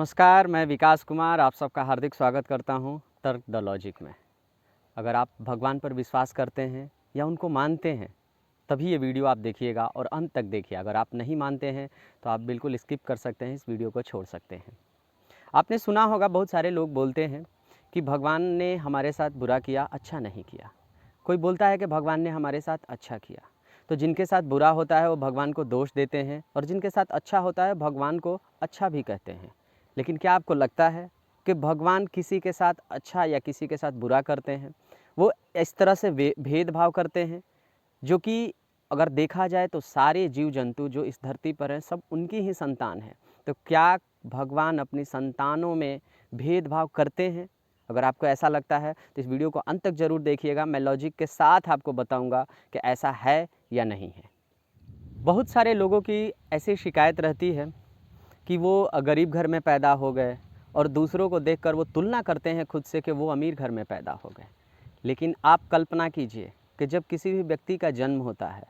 नमस्कार, मैं विकास कुमार आप सबका हार्दिक स्वागत करता हूं तर्क द लॉजिक में। अगर आप भगवान पर विश्वास करते हैं या उनको मानते हैं तभी ये वीडियो आप देखिएगा और अंत तक देखिए। अगर आप नहीं मानते हैं तो आप बिल्कुल स्किप कर सकते हैं, इस वीडियो को छोड़ सकते हैं। आपने सुना होगा, बहुत सारे लोग बोलते हैं कि भगवान ने हमारे साथ बुरा किया, अच्छा नहीं किया। कोई बोलता है कि भगवान ने हमारे साथ अच्छा किया। तो जिनके साथ बुरा होता है वो भगवान को दोष देते हैं और जिनके साथ अच्छा होता है भगवान को अच्छा भी कहते हैं। लेकिन क्या आपको लगता है कि भगवान किसी के साथ अच्छा या किसी के साथ बुरा करते हैं? वो इस तरह से भेदभाव करते हैं, जो कि अगर देखा जाए तो सारे जीव जंतु जो इस धरती पर हैं सब उनकी ही संतान हैं। तो क्या भगवान अपनी संतानों में भेदभाव करते हैं? अगर आपको ऐसा लगता है तो इस वीडियो को अंत तक ज़रूर देखिएगा। मैं लॉजिक के साथ आपको बताऊंगा कि ऐसा है या नहीं है। बहुत सारे लोगों की ऐसी शिकायत रहती है कि वो गरीब घर में पैदा हो गए और दूसरों को देखकर वो तुलना करते हैं खुद से कि वो अमीर घर में पैदा हो गए। लेकिन आप कल्पना कीजिए कि जब किसी भी व्यक्ति का जन्म होता है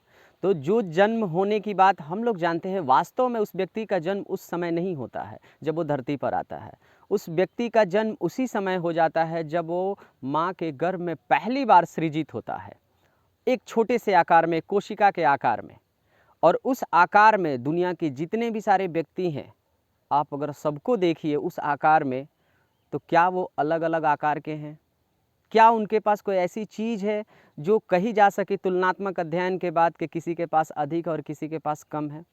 तो जो जन्म होने की बात हम लोग जानते हैं, वास्तव में उस व्यक्ति का जन्म उस समय नहीं होता है जब वो धरती पर आता है। उस व्यक्ति का जन्म उसी समय हो जाता है जब वो माँ के गर्भ में पहली बार सृजित होता है, एक छोटे से आकार में, कोशिका के आकार में। और उस आकार में दुनिया के जितने भी सारे व्यक्ति हैं, आप अगर सबको देखिए उस आकार में, तो क्या वो अलग अलग आकार के हैं? क्या उनके पास कोई ऐसी चीज़ है जो कही जा सके तुलनात्मक अध्ययन के बाद कि किसी के पास अधिक और किसी के पास कम है?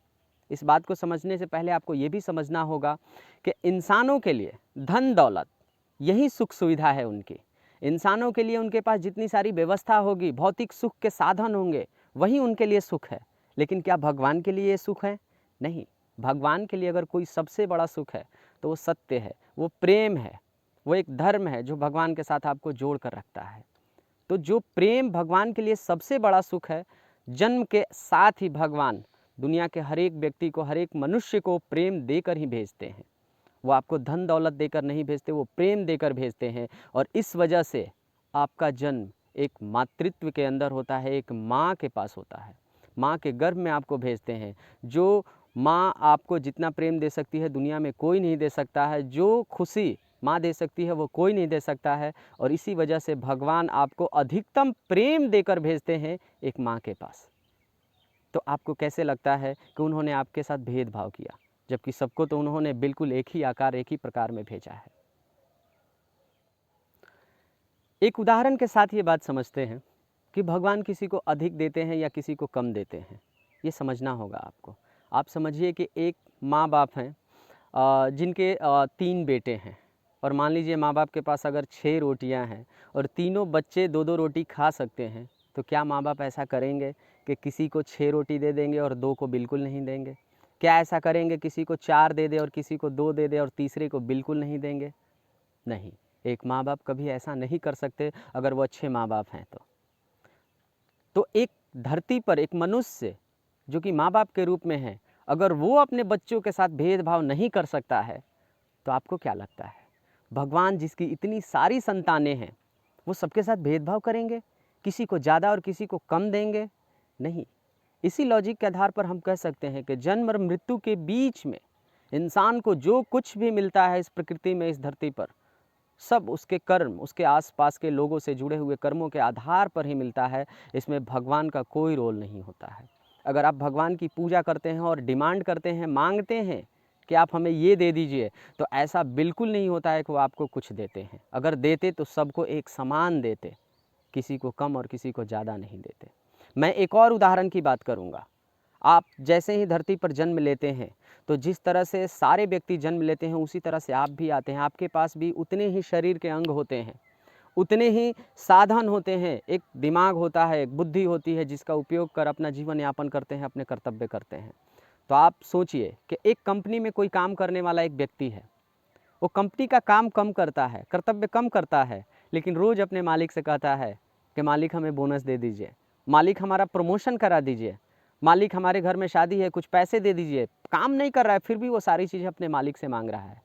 इस बात को समझने से पहले आपको ये भी समझना होगा कि इंसानों के लिए धन दौलत यही सुख सुविधा है उनकी। इंसानों के लिए उनके पास जितनी सारी व्यवस्था होगी, भौतिक सुख के साधन होंगे, वही उनके लिए सुख है। लेकिन क्या भगवान के लिए ये सुख है? नहीं। भगवान के लिए अगर कोई सबसे बड़ा सुख है तो वो सत्य है, वो प्रेम है, वो एक धर्म है जो भगवान के साथ आपको जोड़ कर रखता है। तो जो प्रेम भगवान के लिए सबसे बड़ा सुख है, जन्म के साथ ही भगवान दुनिया के हर एक व्यक्ति को, हर एक मनुष्य को प्रेम देकर ही भेजते हैं। वो आपको धन दौलत देकर नहीं भेजते, वो प्रेम देकर भेजते हैं। और इस वजह से आपका जन्म एक मातृत्व के अंदर होता है, एक माँ के पास होता है। माँ के गर्भ में आपको भेजते हैं। जो माँ आपको जितना प्रेम दे सकती है दुनिया में कोई नहीं दे सकता है, जो खुशी माँ दे सकती है वो कोई नहीं दे सकता है। और इसी वजह से भगवान आपको अधिकतम प्रेम देकर भेजते हैं एक माँ के पास। तो आपको कैसे लगता है कि उन्होंने आपके साथ भेदभाव किया, जबकि सबको तो उन्होंने बिल्कुल एक ही आकार, एक ही प्रकार में भेजा है? एक उदाहरण के साथ ये बात समझते हैं कि भगवान किसी को अधिक देते हैं या किसी को कम देते हैं, ये समझना होगा आपको। आप समझिए कि एक माँ बाप हैं जिनके 3 बेटे हैं, और मान लीजिए माँ बाप के पास अगर 6 रोटियां हैं और तीनों बच्चे 2-2 रोटी खा सकते हैं, तो क्या माँ बाप ऐसा करेंगे कि किसी को 6 रोटी दे देंगे और 2 को बिल्कुल नहीं देंगे? क्या ऐसा करेंगे किसी को 4 दे दे और किसी को 2 दे दे और तीसरे को बिल्कुल नहीं देंगे? नहीं, एक माँ बाप कभी ऐसा नहीं कर सकते अगर वो अच्छे माँ बाप हैं तो एक धरती पर एक मनुष्य जो कि माँ बाप के रूप में है, अगर वो अपने बच्चों के साथ भेदभाव नहीं कर सकता है, तो आपको क्या लगता है भगवान जिसकी इतनी सारी संतानें हैं वो सबके साथ भेदभाव करेंगे? किसी को ज़्यादा और किसी को कम देंगे? नहीं। इसी लॉजिक के आधार पर हम कह सकते हैं कि जन्म और मृत्यु के बीच में इंसान को जो कुछ भी मिलता है इस प्रकृति में, इस धरती पर, सब उसके कर्म, उसके आसपास के लोगों से जुड़े हुए कर्मों के आधार पर ही मिलता है। इसमें भगवान का कोई रोल नहीं होता है। अगर आप भगवान की पूजा करते हैं और डिमांड करते हैं, मांगते हैं कि आप हमें ये दे दीजिए, तो ऐसा बिल्कुल नहीं होता है कि वो आपको कुछ देते हैं। अगर देते तो सबको एक समान देते, किसी को कम और किसी को ज़्यादा नहीं देते। मैं एक और उदाहरण की बात करूँगा। आप जैसे ही धरती पर जन्म लेते हैं, तो जिस तरह से सारे व्यक्ति जन्म लेते हैं उसी तरह से आप भी आते हैं। आपके पास भी उतने ही शरीर के अंग होते हैं, उतने ही साधन होते हैं। एक दिमाग होता है, एक बुद्धि होती है जिसका उपयोग कर अपना जीवन यापन करते हैं, अपने कर्तव्य करते हैं। तो आप सोचिए कि एक कंपनी में कोई काम करने वाला एक व्यक्ति है, वो कंपनी का काम कम करता है, कर्तव्य कम करता है, लेकिन रोज़ अपने मालिक से कहता है कि मालिक हमें बोनस दे दीजिए, मालिक हमारा प्रमोशन करा दीजिए, मालिक हमारे घर में शादी है, कुछ पैसे दे दीजिए। काम नहीं कर रहा है फिर भी वो सारी चीज़ें अपने मालिक से मांग रहा है।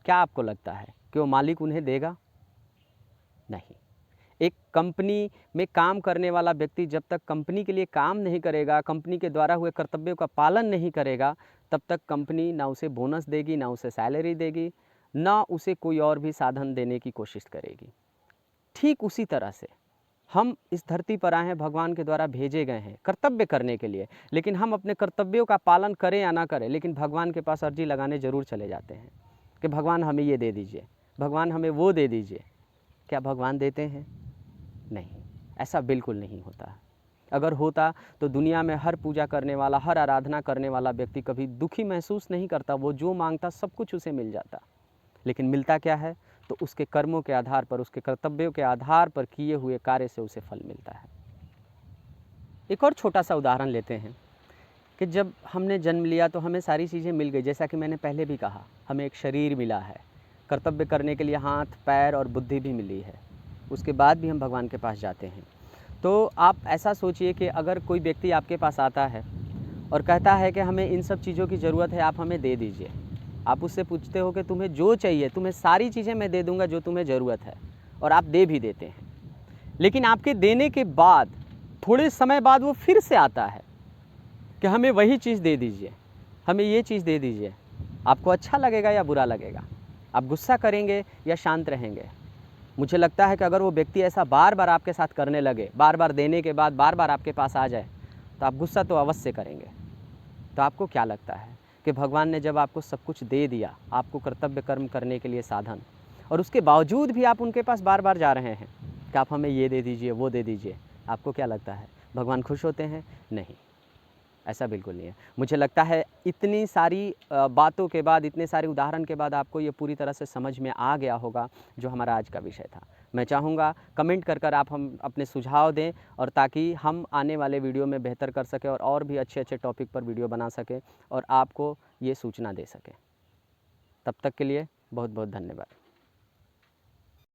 क्या आपको लगता है कि वो मालिक उन्हें देगा? नहीं। एक कंपनी में काम करने वाला व्यक्ति जब तक कंपनी के लिए काम नहीं करेगा, कंपनी के द्वारा हुए कर्तव्यों का पालन नहीं करेगा, तब तक कंपनी ना उसे बोनस देगी, ना उसे सैलरी देगी, ना उसे कोई और भी साधन देने की कोशिश करेगी। ठीक उसी तरह से हम इस धरती पर आए हैं, भगवान के द्वारा भेजे गए हैं कर्तव्य करने के लिए, लेकिन हम अपने कर्तव्यों का पालन करें या ना करें, लेकिन भगवान के पास अर्जी लगाने ज़रूर चले जाते हैं कि भगवान हमें ये दे दीजिए, भगवान हमें वो दे दीजिए। क्या भगवान देते हैं? नहीं, ऐसा बिल्कुल नहीं होता। अगर होता तो दुनिया में हर पूजा करने वाला, हर आराधना करने वाला व्यक्ति कभी दुखी महसूस नहीं करता, वो जो मांगता सब कुछ उसे मिल जाता। लेकिन मिलता क्या है? तो उसके कर्मों के आधार पर, उसके कर्तव्यों के आधार पर किए हुए कार्य से उसे फल मिलता है। एक और छोटा सा उदाहरण लेते हैं कि जब हमने जन्म लिया तो हमें सारी चीज़ें मिल गई, जैसा कि मैंने पहले भी कहा, हमें एक शरीर मिला है, कर्तव्य करने के लिए हाथ, पैर और बुद्धि भी मिली है, उसके बाद भी हम भगवान के पास जाते हैं। तो आप ऐसा सोचिए कि अगर कोई व्यक्ति आपके पास आता है और कहता है कि हमें इन सब चीज़ों की ज़रूरत है, आप हमें दे दीजिए। आप उससे पूछते हो कि तुम्हें जो चाहिए, तुम्हें सारी चीज़ें मैं दे दूँगा जो तुम्हें ज़रूरत है, और आप दे भी देते हैं। लेकिन आपके देने के बाद थोड़े समय बाद वो फिर से आता है कि हमें वही चीज़ दे दीजिए, हमें ये चीज़ दे दीजिए। आपको अच्छा लगेगा या बुरा लगेगा? आप गुस्सा करेंगे या शांत रहेंगे? मुझे लगता है कि अगर वो व्यक्ति ऐसा बार बार आपके साथ करने लगे, बार बार देने के बाद बार बार आपके पास आ जाए, तो आप गुस्सा तो अवश्य करेंगे। तो आपको क्या लगता है कि भगवान ने जब आपको सब कुछ दे दिया, आपको कर्तव्य कर्म करने के लिए साधन, और उसके बावजूद भी आप उनके पास बार बार जा रहे हैं कि आप हमें ये दे दीजिए, वो दे दीजिए, आपको क्या लगता है? भगवान खुश होते हैं? नहीं, ऐसा बिल्कुल नहीं है। मुझे लगता है इतनी सारी बातों के बाद, इतने सारे उदाहरण के बाद आपको ये पूरी तरह से समझ में आ गया होगा जो हमारा आज का विषय था। मैं चाहूँगा कमेंट कर आप हम अपने सुझाव दें, और ताकि हम आने वाले वीडियो में बेहतर कर सकें और भी अच्छे टॉपिक पर वीडियो बना सकें और आपको ये सूचना दे सकें। तब तक के लिए बहुत बहुत धन्यवाद।